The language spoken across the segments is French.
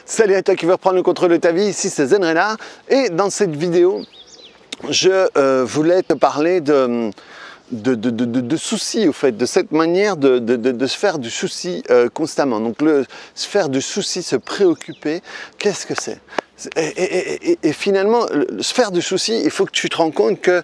Salut à toi qui veux reprendre le contrôle de ta vie, ici c'est Zen Renard et dans cette vidéo je voulais te parler de soucis au fait, de cette manière de se faire du souci constamment. Donc se faire du souci, se préoccuper, qu'est-ce que c'est? Et finalement, se faire du souci, il faut que tu te rends compte que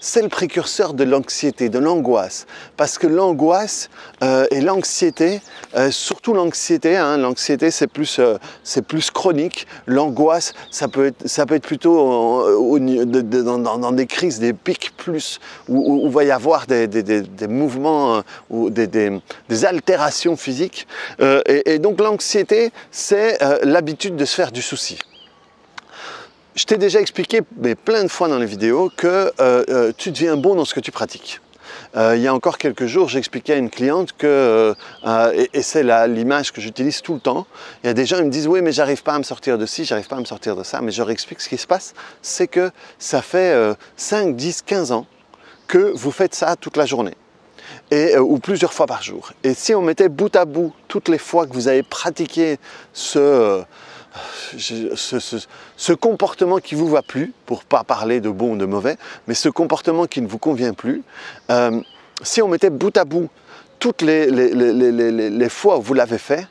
c'est le précurseur de l'anxiété, de l'angoisse. Parce que l'angoisse et l'anxiété, surtout l'anxiété, hein, l'anxiété c'est plus chronique. L'angoisse, ça peut être plutôt dans des crises, des pics plus, où va y avoir des mouvements ou des altérations physiques. Et donc l'anxiété, c'est l'habitude de se faire du souci. Je t'ai déjà expliqué plein de fois dans les vidéos que tu deviens bon dans ce que tu pratiques. Il y a encore quelques jours, j'expliquais à une cliente que, et c'est l'image que j'utilise tout le temps, il y a des gens qui me disent « oui, mais j'arrive pas à me sortir de ci, j'arrive pas à me sortir de ça », mais je leur explique ce qui se passe, c'est que ça fait 5, 10, 15 ans que vous faites ça toute la journée. Ou plusieurs fois par jour. Et si on mettait bout à bout toutes les fois que vous avez pratiqué ce comportement qui ne vous va plus, pour ne pas parler de bon ou de mauvais, mais ce comportement qui ne vous convient plus, si on mettait bout à bout toutes les fois où vous l'avez fait,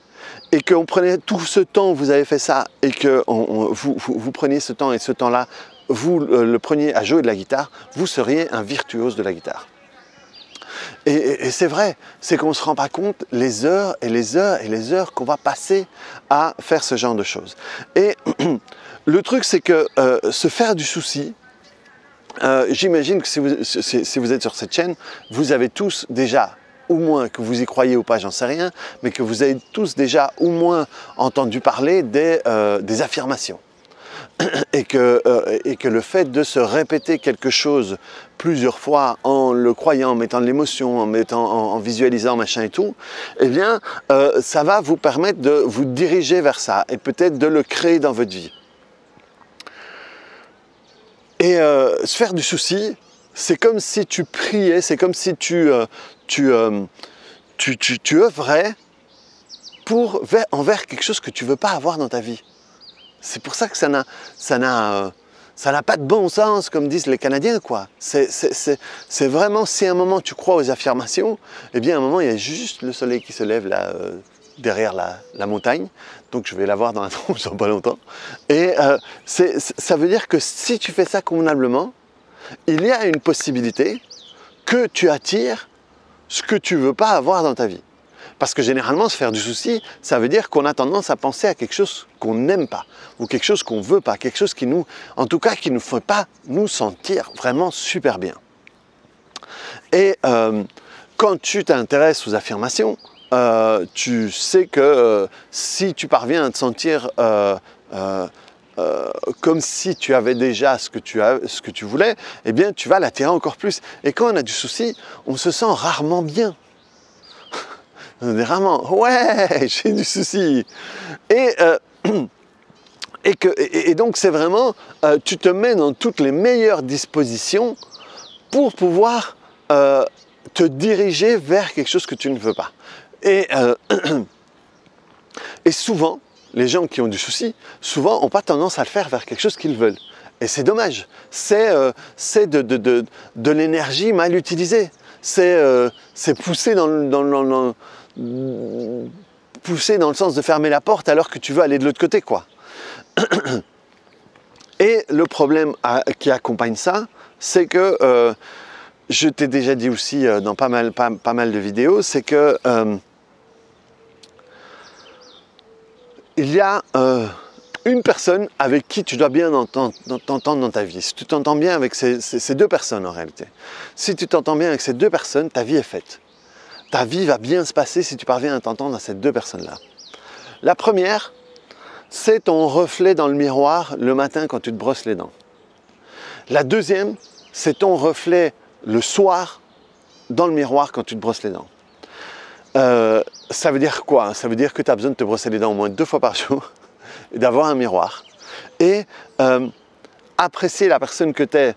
et qu'on prenait tout ce temps où vous avez fait ça, et que vous preniez ce temps et ce temps-là, vous le preniez à jouer de la guitare, vous seriez un virtuose de la guitare. Et c'est vrai, c'est qu'on ne se rend pas compte les heures et les heures et les heures qu'on va passer à faire ce genre de choses. Et le truc, c'est que se faire du souci, j'imagine que si vous êtes sur cette chaîne, vous avez tous déjà, au moins que vous y croyez ou pas, j'en sais rien, mais que vous avez tous déjà au moins entendu parler des affirmations. Et que le fait de se répéter quelque chose plusieurs fois en le croyant, en mettant de l'émotion, en visualisant machin et tout, eh bien ça va vous permettre de vous diriger vers ça et peut-être de le créer dans votre vie. Et se faire du souci, c'est comme si tu priais, c'est comme si tu œuvrais envers quelque chose que tu ne veux pas avoir dans ta vie. C'est pour ça que ça n'a pas de bon sens, comme disent les Canadiens, quoi. C'est vraiment, si à un moment tu crois aux affirmations, eh bien à un moment il y a juste le soleil qui se lève là, derrière la montagne, donc je vais la voir dans la tronche dans pas longtemps. Et ça veut dire que si tu fais ça convenablement, il y a une possibilité que tu attires ce que tu ne veux pas avoir dans ta vie. Parce que généralement, se faire du souci, ça veut dire qu'on a tendance à penser à quelque chose qu'on n'aime pas, ou quelque chose qu'on ne veut pas, quelque chose qui nous, en tout cas, qui ne nous fait pas nous sentir vraiment super bien. Et quand tu t'intéresses aux affirmations, tu sais que si tu parviens à te sentir comme si tu avais déjà ce que tu voulais, eh bien, tu vas l'attirer encore plus. Et quand on a du souci, on se sent rarement bien. Rarement, ouais, j'ai du souci. Et donc c'est vraiment, tu te mets dans toutes les meilleures dispositions pour pouvoir te diriger vers quelque chose que tu ne veux pas. Et souvent, les gens qui ont du souci, souvent n'ont pas tendance à le faire vers quelque chose qu'ils veulent. Et c'est dommage, c'est de l'énergie mal utilisée. C'est poussé pousser dans le sens de fermer la porte alors que tu veux aller de l'autre côté, quoi. Et le problème qui accompagne ça, c'est que, je t'ai déjà dit aussi dans pas mal de vidéos, c'est que il y a une personne avec qui tu dois bien t'entendre dans ta vie. Si tu t'entends bien avec ces deux personnes en réalité, si tu t'entends bien avec ces deux personnes, ta vie est faite. Ta vie va bien se passer si tu parviens à t'entendre à ces deux personnes-là. La première, c'est ton reflet dans le miroir le matin quand tu te brosses les dents. La deuxième, c'est ton reflet le soir dans le miroir quand tu te brosses les dents. Ça veut dire quoi? Ça veut dire que tu as besoin de te brosser les dents au moins 2 fois par jour et d'avoir un miroir. Et apprécier la personne que tu es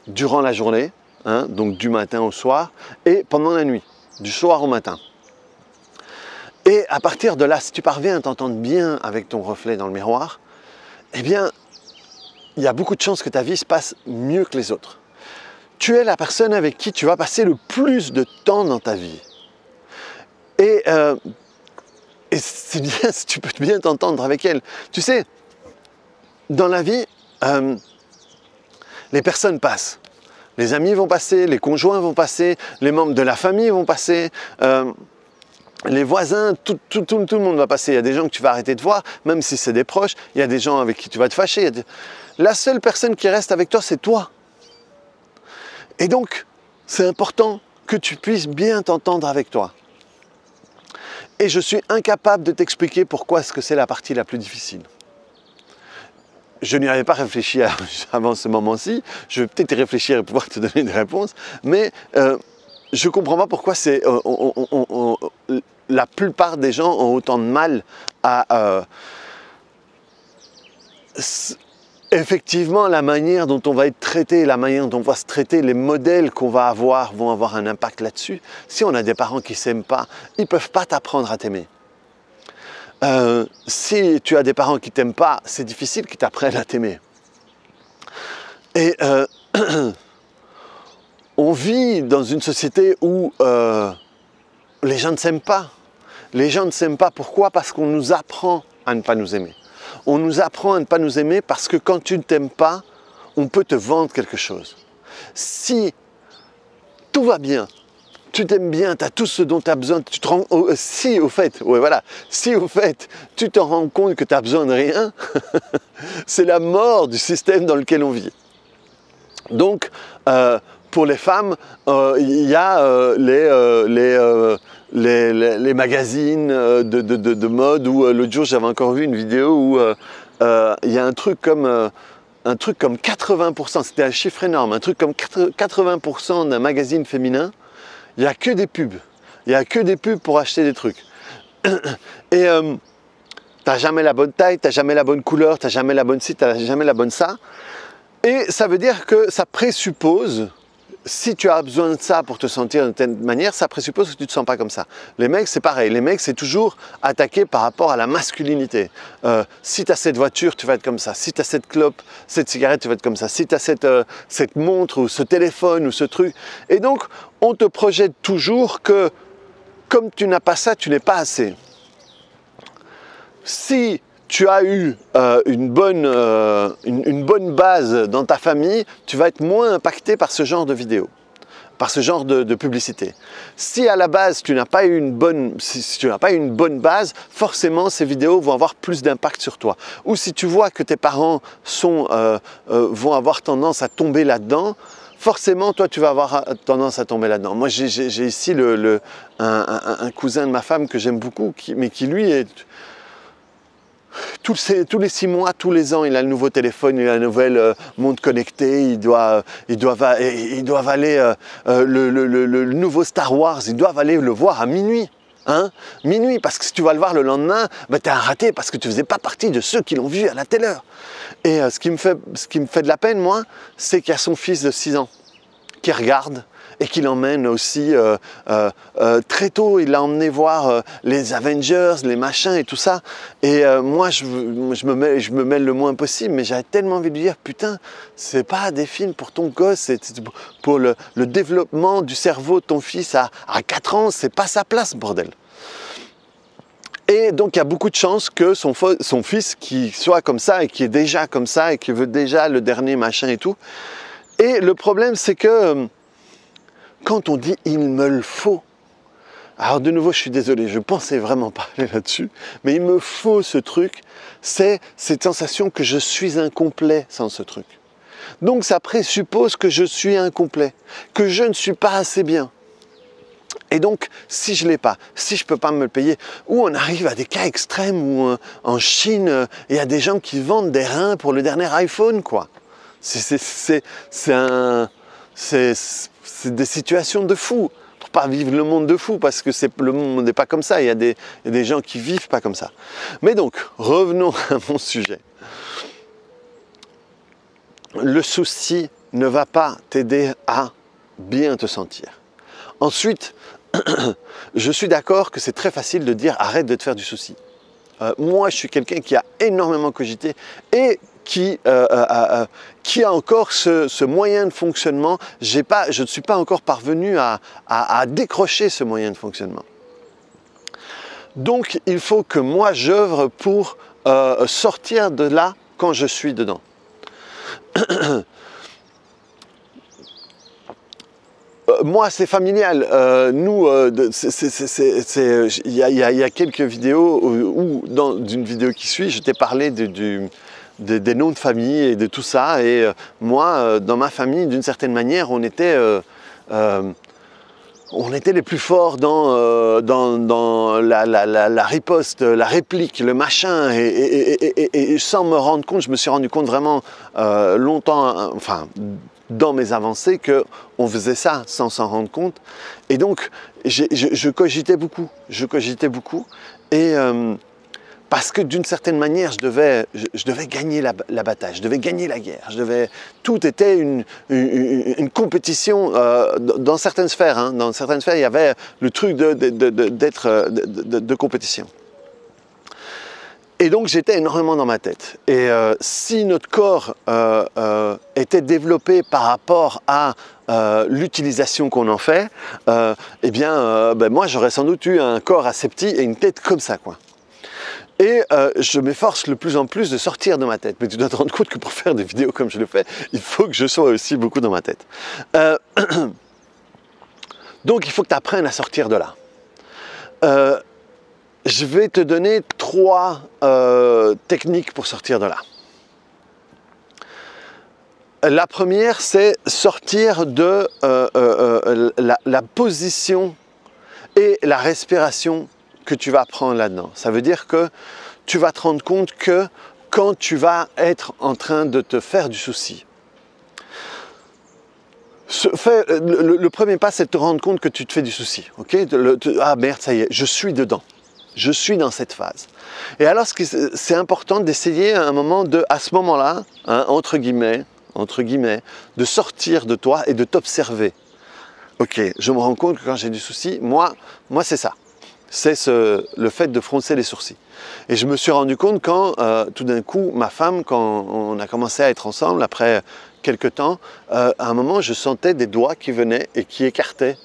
durant la journée, hein, donc du matin au soir, et pendant la nuit. Du soir au matin. Et à partir de là, si tu parviens à t'entendre bien avec ton reflet dans le miroir, eh bien, il y a beaucoup de chances que ta vie se passe mieux que les autres. Tu es la personne avec qui tu vas passer le plus de temps dans ta vie. Et c'est bien si tu peux bien t'entendre avec elle. Tu sais, dans la vie, les personnes passent. Les amis vont passer, les conjoints vont passer, les membres de la famille vont passer, les voisins, tout le monde va passer. Il y a des gens que tu vas arrêter de voir, même si c'est des proches. Il y a des gens avec qui tu vas te fâcher. La seule personne qui reste avec toi, c'est toi. Et donc, c'est important que tu puisses bien t'entendre avec toi. Et je suis incapable de t'expliquer pourquoi est-ce que c'est la partie la plus difficile. Je n'y avais pas réfléchi avant ce moment-ci. Je vais peut-être y réfléchir et pouvoir te donner des réponses. Mais je ne comprends pas pourquoi la plupart des gens ont autant de mal à... effectivement, la manière dont on va être traité, la manière dont on va se traiter, les modèles qu'on va avoir vont avoir un impact là-dessus. Si on a des parents qui ne s'aiment pas, ils ne peuvent pas t'apprendre à t'aimer. Si tu as des parents qui ne t'aiment pas, c'est difficile qu'ils t'apprennent à t'aimer. Et on vit dans une société où les gens ne s'aiment pas. Les gens ne s'aiment pas. Pourquoi? Parce qu'on nous apprend à ne pas nous aimer. On nous apprend à ne pas nous aimer parce que quand tu ne t'aimes pas, on peut te vendre quelque chose. Si tout va bien, tu t'aimes bien, tu as tout ce dont tu as besoin, si au fait, tu te rends compte que tu as besoin de rien, c'est la mort du système dans lequel on vit. Donc, pour les femmes, il y a les magazines de mode où l'autre jour j'avais encore vu une vidéo où il y a un truc comme 80%, c'était un chiffre énorme, un truc comme 80% d'un magazine féminin, il n'y a que des pubs. Il n'y a que des pubs pour acheter des trucs. Et tu n'as jamais la bonne taille, tu n'as jamais la bonne couleur, tu n'as jamais la bonne ci, tu n'as jamais la bonne ça. Et ça veut dire que ça présuppose, si tu as besoin de ça pour te sentir d'une telle manière, ça présuppose que tu ne te sens pas comme ça. Les mecs, c'est pareil. Les mecs, c'est toujours attaqué par rapport à la masculinité. Si tu as cette voiture, tu vas être comme ça. Si tu as cette clope, cette cigarette, tu vas être comme ça. Si tu as cette montre ou ce téléphone ou ce truc. Et donc, on te projette toujours que comme tu n'as pas ça, tu n'es pas assez. Si tu as eu une bonne base dans ta famille, tu vas être moins impacté par ce genre de vidéos, par ce genre de publicité. Si à la base tu n'as pas eu une bonne base, forcément ces vidéos vont avoir plus d'impact sur toi. Ou si tu vois que tes parents vont avoir tendance à tomber là-dedans, forcément, toi, tu vas avoir tendance à tomber là-dedans. Moi, j'ai ici un cousin de ma femme que j'aime beaucoup, mais qui lui est... Tous les 6 mois, tous les ans, il a le nouveau téléphone, il a la nouvelle montre connectée, ils doivent aller le nouveau Star Wars, ils doivent aller le voir à minuit. Hein? Minuit, parce que si tu vas le voir le lendemain, bah, tu es un raté parce que tu ne faisais pas partie de ceux qui l'ont vu à la telle heure. Et ce qui me fait de la peine, moi, c'est qu'il y a son fils de 6 ans qui regarde et qui l'emmène aussi très tôt. Il l'a emmené voir les Avengers, les machins et tout ça. Et moi, je me mêle le moins possible, mais j'avais tellement envie de lui dire, putain, c'est pas des films pour ton gosse, c'est pour le développement du cerveau de ton fils à 4 ans, c'est pas sa place, bordel. Et donc, il y a beaucoup de chances que son fils qui soit comme ça et qui est déjà comme ça et qui veut déjà le dernier machin et tout. Et le problème, c'est que quand on dit « il me le faut », alors de nouveau, je suis désolé, je pensais vraiment pas aller là-dessus, mais il me faut ce truc, c'est cette sensation que je suis incomplet sans ce truc. Donc ça présuppose que je suis incomplet, que je ne suis pas assez bien. Et donc, si je ne l'ai pas, si je ne peux pas me le payer, ou on arrive à des cas extrêmes où en Chine, il y a des gens qui vendent des reins pour le dernier iPhone, quoi. C'est des situations de fou. Pour pas vivre le monde de fou, parce que le monde n'est pas comme ça. Il y a des gens qui vivent pas comme ça. Mais donc, revenons à mon sujet. Le souci ne va pas t'aider à bien te sentir. Ensuite, je suis d'accord que c'est très facile de dire arrête de te faire du souci. Moi, je suis quelqu'un qui a énormément cogité et qui a encore ce moyen de fonctionnement. Je ne suis pas encore parvenu à décrocher ce moyen de fonctionnement. Donc, il faut que moi, j'œuvre pour sortir de là quand je suis dedans. Moi, c'est familial. Nous, il y a quelques vidéos où dans une vidéo qui suit, je t'ai parlé des noms de famille et de tout ça. Et moi, dans ma famille, d'une certaine manière, on était les plus forts dans la riposte, la réplique, le machin. Et sans me rendre compte, je me suis rendu compte vraiment longtemps, enfin, dans mes avancées, qu'on faisait ça sans s'en rendre compte. Et donc, je cogitais beaucoup. Et parce que d'une certaine manière, je devais gagner la bataille, je devais gagner la guerre. Tout était une compétition dans certaines sphères. Hein. Dans certaines sphères, il y avait le truc de compétition. Et donc j'étais énormément dans ma tête. Et si notre corps était développé par rapport à l'utilisation qu'on en fait, eh bien, moi j'aurais sans doute eu un corps assez petit et une tête comme ça, quoi. Et je m'efforce de plus en plus de sortir de ma tête. Mais tu dois te rendre compte que pour faire des vidéos comme je le fais, il faut que je sois aussi beaucoup dans ma tête. Donc il faut que tu apprennes à sortir de là. Je vais te donner 3 techniques pour sortir de là. La première, c'est sortir de la position et la respiration que tu vas prendre là-dedans. Ça veut dire que tu vas te rendre compte que quand tu vas être en train de te faire du souci, le premier pas, c'est de te rendre compte que tu te fais du souci. Okay? Ah merde, ça y est, je suis dedans. Je suis dans cette phase. Et alors, c'est important d'essayer à à ce moment-là, hein, entre guillemets, de sortir de toi et de t'observer. Ok, je me rends compte que quand j'ai du souci, moi c'est ça. C'est le fait de froncer les sourcils. Et je me suis rendu compte quand, tout d'un coup, ma femme, quand on a commencé à être ensemble, après quelques temps, à un moment, je sentais des doigts qui venaient et qui écartaient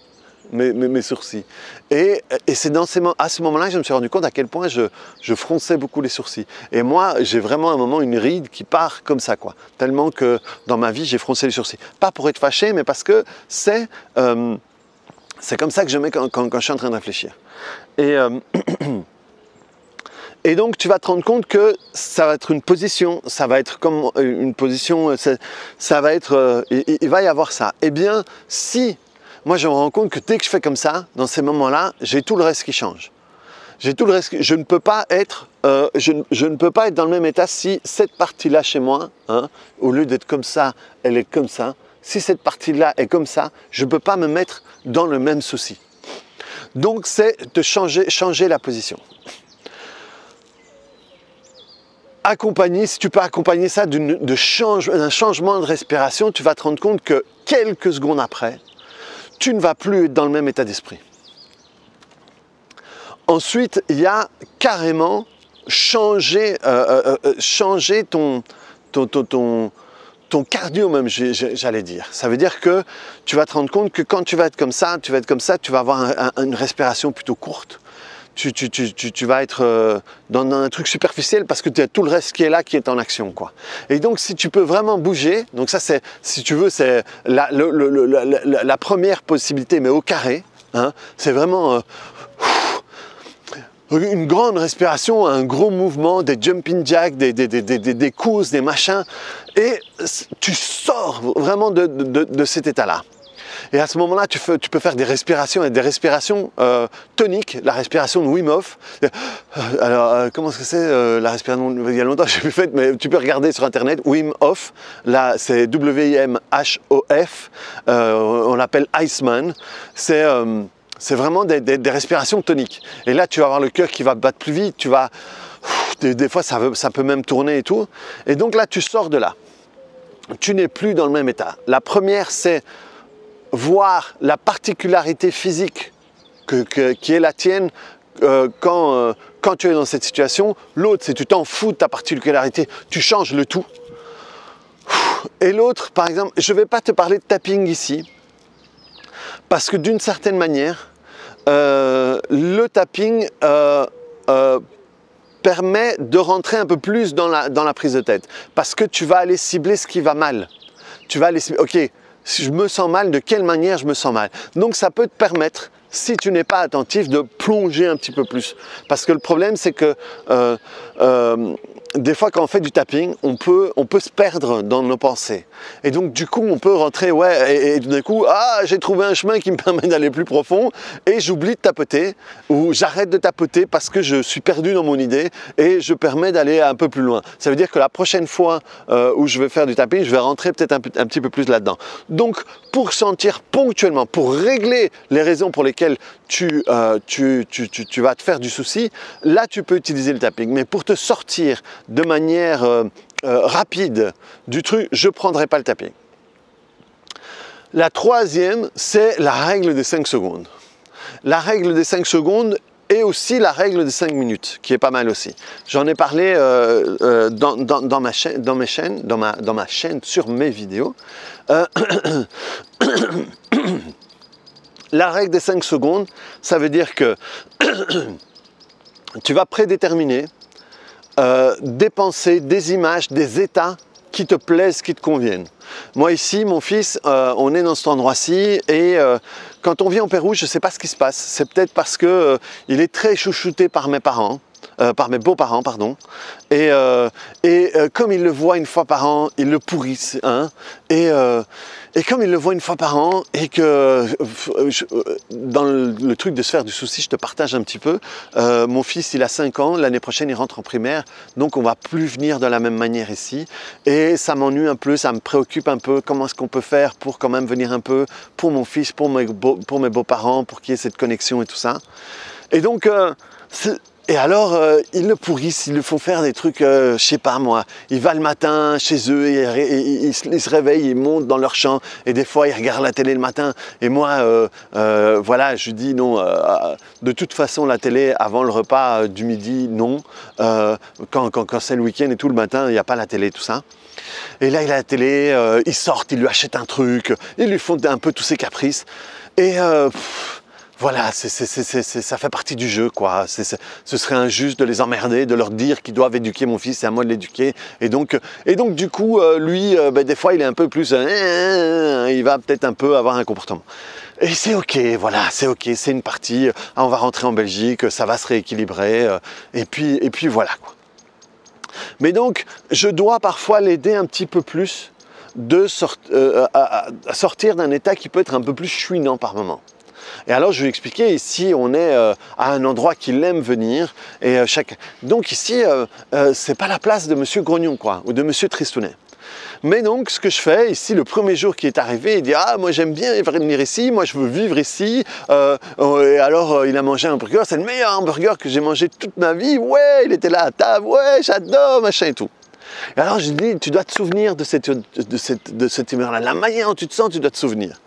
mes sourcils. Et c'est à ce moment-là que je me suis rendu compte à quel point je fronçais beaucoup les sourcils. Et moi, j'ai vraiment à un moment une ride qui part comme ça, quoi. Tellement que dans ma vie, j'ai froncé les sourcils. Pas pour être fâché, mais parce que c'est comme ça que je mets quand je suis en train de réfléchir. Et donc, tu vas te rendre compte que ça va être une position, ça va être comme une position, ça va être, il va y avoir ça. Eh bien, moi, je me rends compte que dès que je fais comme ça, dans ces moments-là, j'ai tout le reste qui change. J'ai tout le reste. Je ne peux pas être, je ne peux pas être dans le même état si cette partie-là chez moi, hein, au lieu d'être comme ça, elle est comme ça. Si cette partie-là est comme ça, je ne peux pas me mettre dans le même souci. Donc, c'est de changer la position. Si tu peux accompagner ça d'un changement de respiration, tu vas te rendre compte que quelques secondes après, tu ne vas plus être dans le même état d'esprit. Ensuite, il y a carrément changer ton cardio même, j'allais dire. Ça veut dire que tu vas te rendre compte que quand tu vas être comme ça, tu vas avoir une respiration plutôt courte. Tu vas être dans un truc superficiel parce que tu as tout le reste qui est là, qui est en action, quoi. Et donc, si tu peux vraiment bouger, donc ça, c'est, si tu veux, c'est la première possibilité, mais au carré, hein, c'est vraiment une grande respiration, un gros mouvement, des jumping jacks, des courses, des machins, et tu sors vraiment de cet état-là. Et à ce moment-là, tu peux faire des respirations, et des respirations toniques, la respiration de Wim Hof. Alors, comment est-ce que c'est la respiration? Il y a longtemps que je l'ai plus faite, mais tu peux regarder sur Internet, Wim Hof, là c'est W-I-M-H-O-F, on l'appelle Iceman. C'est vraiment des respirations toniques. Et là, tu vas avoir le cœur qui va battre plus vite, des fois ça peut même tourner et tout. Et donc là, tu sors de là. Tu n'es plus dans le même état. La première, c'est voir la particularité physique qui est la tienne quand tu es dans cette situation. L'autre, c'est tu t'en fous de ta particularité, tu changes le tout. Et l'autre, par exemple, je ne vais pas te parler de tapping ici, parce que d'une certaine manière, le tapping permet de rentrer un peu plus dans la prise de tête, parce que tu vas aller cibler ce qui va mal. Tu vas aller cibler, ok, si je me sens mal, de quelle manière je me sens mal. Donc ça peut te permettre, si tu n'es pas attentif, de plonger un petit peu plus. Parce que le problème, c'est que des fois, quand on fait du tapping, on peut se perdre dans nos pensées. Et donc, du coup, on peut rentrer, et d'un coup, j'ai trouvé un chemin qui me permet d'aller plus profond et j'oublie de tapoter ou j'arrête de tapoter parce que je suis perdu dans mon idée et je permets d'aller un peu plus loin. Ça veut dire que la prochaine fois où je vais faire du tapping, je vais rentrer peut-être un petit peu plus là-dedans. Donc, pour sentir ponctuellement, pour régler les raisons pour lesquelles tu vas te faire du souci, là, tu peux utiliser le tapping. Mais pour te sortir de manière rapide du truc, je ne prendrai pas le tapping. La troisième, c'est la règle des 5 secondes. La règle des 5 secondes et aussi la règle des 5 minutes, qui est pas mal aussi. J'en ai parlé dans ma chaîne, sur mes vidéos. La règle des 5 secondes, ça veut dire que tu vas prédéterminer des pensées, des images, des états qui te plaisent, qui te conviennent. Moi ici, mon fils, on est dans cet endroit-ci et quand on vient au Pérou, je ne sais pas ce qui se passe. C'est peut-être parce que il est très chouchouté par mes parents. Par mes beaux-parents, pardon, et comme ils le voient une fois par an, ils le pourrissent, hein, et comme ils le voient une fois par an, et que dans le truc de se faire du souci, je te partage un petit peu, mon fils il a 5 ans, l'année prochaine il rentre en primaire, donc on va plus venir de la même manière ici, et ça m'ennuie un peu, ça me préoccupe un peu, comment est-ce qu'on peut faire pour quand même venir un peu pour mon fils, pour mes beaux-parents, pour qu'il y ait cette connexion et tout ça, et donc et alors, ils le pourrissent, ils le font faire des trucs, je sais pas moi, il va le matin chez eux, et ils se réveillent, ils montent dans leur champ, et des fois ils regardent la télé le matin, et moi, voilà, je dis non, de toute façon la télé, avant le repas du midi, non, quand c'est le week-end et tout le matin, il n'y a pas la télé, tout ça. Et là, il a la télé, ils sortent, ils lui achètent un truc, ils lui font un peu tous ses caprices, et voilà, ça fait partie du jeu, quoi. Ce serait injuste de les emmerder, de leur dire qu'ils doivent éduquer mon fils, c'est à moi de l'éduquer. Et donc, du coup, lui, des fois, il est un peu plus... il va peut-être un peu avoir un comportement. Et c'est ok, voilà, c'est ok, c'est une partie. On va rentrer en Belgique, ça va se rééquilibrer. Et puis voilà, quoi. Mais donc, je dois parfois l'aider un petit peu plus à sortir d'un état qui peut être un peu plus chouinant par moment. Et alors je vais expliquer, ici on est à un endroit qu'il aime venir, et donc ici c'est pas la place de Monsieur Grognon, quoi, ou de Monsieur Tristounet. Mais donc ce que je fais ici, le premier jour qui est arrivé, il dit moi j'aime bien venir ici, moi je veux vivre ici, et alors il a mangé un hamburger, c'est le meilleur hamburger que j'ai mangé toute ma vie, ouais, il était là à table, ouais, j'adore, machin et tout. Et alors je dis, tu dois te souvenir de cette humeur-là, la manière dont tu te sens, tu dois te souvenir.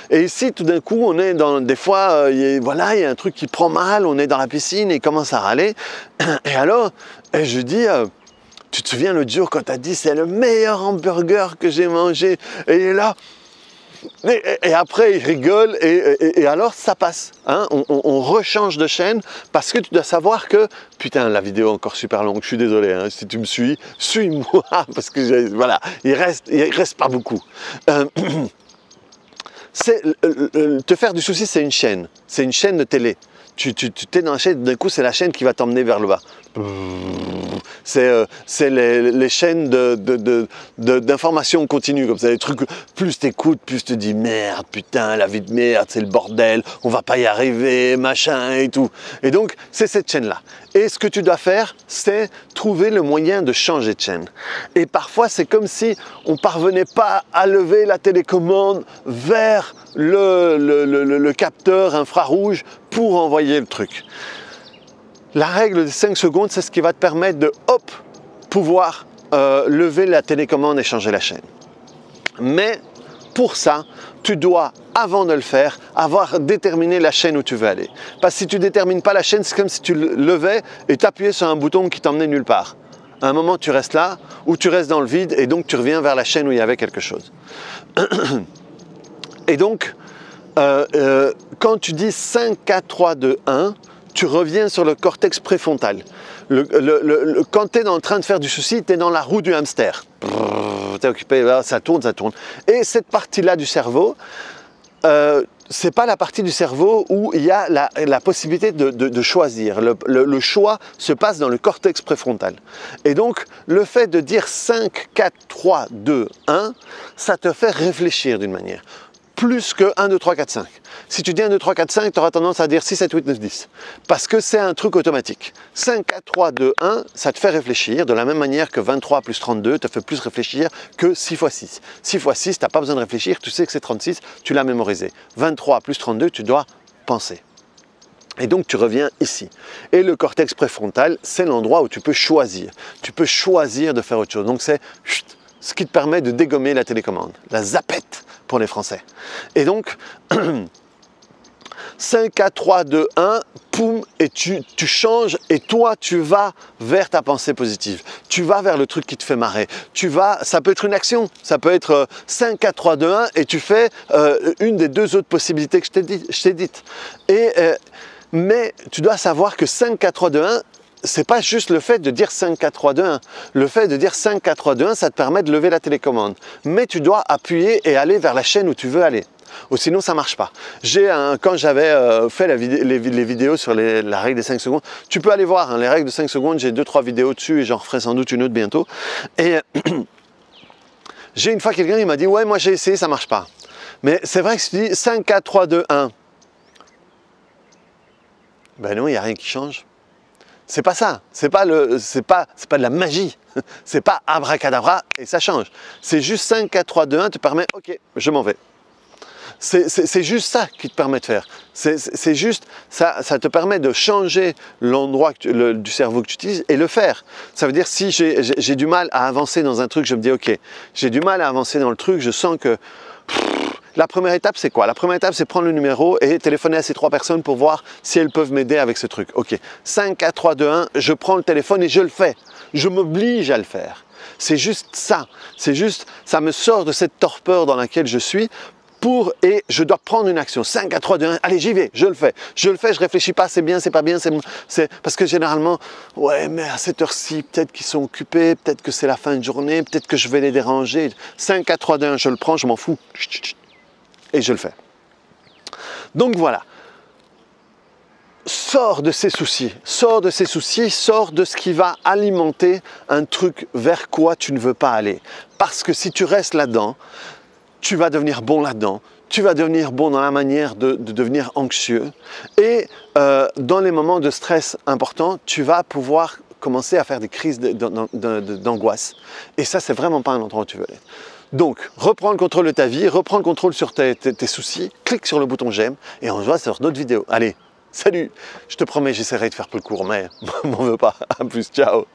Et ici, tout d'un coup, on est dans, des fois, il y a un truc qui prend mal, on est dans la piscine et il commence à râler. Et alors, je dis, tu te souviens l'autre jour quand tu as dit, c'est le meilleur hamburger que j'ai mangé. Et il est là. Et après, il rigole et alors ça passe. Hein, on rechange de chaîne parce que tu dois savoir que... Putain, la vidéo est encore super longue, je suis désolé. Hein, si tu me suis, suis-moi parce que voilà, il reste pas beaucoup. Te faire du souci, c'est une chaîne de télé. Tu t'es dans la chaîne, d'un coup, c'est la chaîne qui va t'emmener vers le bas. C'est les chaînes d'information continue, comme ça, les trucs, plus t'écoutes, plus tu te dis merde, putain, la vie de merde, c'est le bordel, on va pas y arriver, machin et tout. Et donc, c'est cette chaîne-là. Et ce que tu dois faire, c'est trouver le moyen de changer de chaîne. Et parfois, c'est comme si on parvenait pas à lever la télécommande vers le capteur infrarouge pour envoyer le truc. La règle des 5 secondes, c'est ce qui va te permettre de, hop, pouvoir lever la télécommande et changer la chaîne. Mais pour ça, tu dois, avant de le faire, avoir déterminé la chaîne où tu veux aller. Parce que si tu ne détermines pas la chaîne, c'est comme si tu levais et t'appuyais sur un bouton qui t'emmenait nulle part. À un moment, tu restes là, ou tu restes dans le vide, et donc tu reviens vers la chaîne où il y avait quelque chose. Et donc, quand tu dis 5, 4, 3, 2, 1, tu reviens sur le cortex préfrontal. Quand tu es en train de faire du souci, tu es dans la roue du hamster. Tu es occupé, ça tourne, ça tourne. Et cette partie-là du cerveau, c'est pas la partie du cerveau où il y a la possibilité de choisir. Le choix se passe dans le cortex préfrontal. Et donc, le fait de dire 5, 4, 3, 2, 1, ça te fait réfléchir d'une manière. Plus que 1, 2, 3, 4, 5. Si tu dis 1, 2, 3, 4, 5, tu auras tendance à dire 6, 7, 8, 9, 10. Parce que c'est un truc automatique. 5, 4, 3, 2, 1, ça te fait réfléchir de la même manière que 23 plus 32 te fait plus réfléchir que 6 x 6. 6 x 6, tu n'as pas besoin de réfléchir, tu sais que c'est 36, tu l'as mémorisé. 23 plus 32, tu dois penser. Et donc tu reviens ici. Et le cortex préfrontal, c'est l'endroit où tu peux choisir. Tu peux choisir de faire autre chose. Donc c'est ce qui te permet de dégommer la télécommande, la zapette pour les Français. Et donc, 5, 4, 3, 2, 1, poum, et tu changes, et toi, tu vas vers ta pensée positive. Tu vas vers le truc qui te fait marrer. Ça peut être une action, ça peut être 5, 4, 3, 2, 1, et tu fais une des deux autres possibilités que je t'ai dites. Mais tu dois savoir que 5, 4, 3, 2, 1, c'est pas juste le fait de dire 5, 4, 3, 2, 1. Le fait de dire 5, 4, 3, 2, 1, ça te permet de lever la télécommande. Mais tu dois appuyer et aller vers la chaîne où tu veux aller. Ou sinon, ça ne marche pas. Quand j'avais fait les vidéos sur la règle des 5 secondes, tu peux aller voir, hein, les règles de 5 secondes, j'ai 2-3 vidéos dessus et j'en referai sans doute une autre bientôt. Et j'ai une fois quelqu'un qui m'a dit « Ouais, moi j'ai essayé, ça ne marche pas. » Mais c'est vrai que si tu dis 5, 4, 3, 2, 1, ben non, il n'y a rien qui change. C'est pas ça, c'est pas de la magie, c'est pas abracadabra et ça change. C'est juste 5, 4, 3, 2, 1 te permet, ok, je m'en vais. C'est juste ça qui te permet de faire. C'est juste, ça te permet de changer l'endroit du cerveau que tu utilises et le faire. Ça veut dire si j'ai du mal à avancer dans un truc, je me dis ok, j'ai du mal à avancer dans le truc, je sens que... La première étape, c'est quoi? La première étape, c'est prendre le numéro et téléphoner à ces 3 personnes pour voir si elles peuvent m'aider avec ce truc. Ok, 5, 4, 3, 2, 1, je prends le téléphone et je le fais. Je m'oblige à le faire. C'est juste ça. C'est juste, ça me sort de cette torpeur dans laquelle je suis et je dois prendre une action. 5, 4, 3, 2, 1, allez, j'y vais, je le fais. Je le fais, je réfléchis pas, c'est bien, c'est pas bien, c'est parce que généralement, ouais, mais à cette heure-ci, peut-être qu'ils sont occupés, peut-être que c'est la fin de journée, peut-être que je vais les déranger. 5, 4, 3, 2, 1, je le prends, je m'en fous. Et je le fais. Donc voilà. Sors de ces soucis, sors de ce qui va alimenter un truc vers quoi tu ne veux pas aller. Parce que si tu restes là-dedans, tu vas devenir bon là-dedans, tu vas devenir bon dans la manière de devenir anxieux et dans les moments de stress importants, tu vas pouvoir commencer à faire des crises d'angoisse. Et ça, c'est vraiment pas un endroit où tu veux aller. Donc, reprends le contrôle de ta vie, reprends le contrôle sur tes soucis, clique sur le bouton j'aime et on se voit sur d'autres vidéos. Allez, salut! Je te promets, j'essaierai de faire plus court, mais m'en veux pas. À plus, ciao!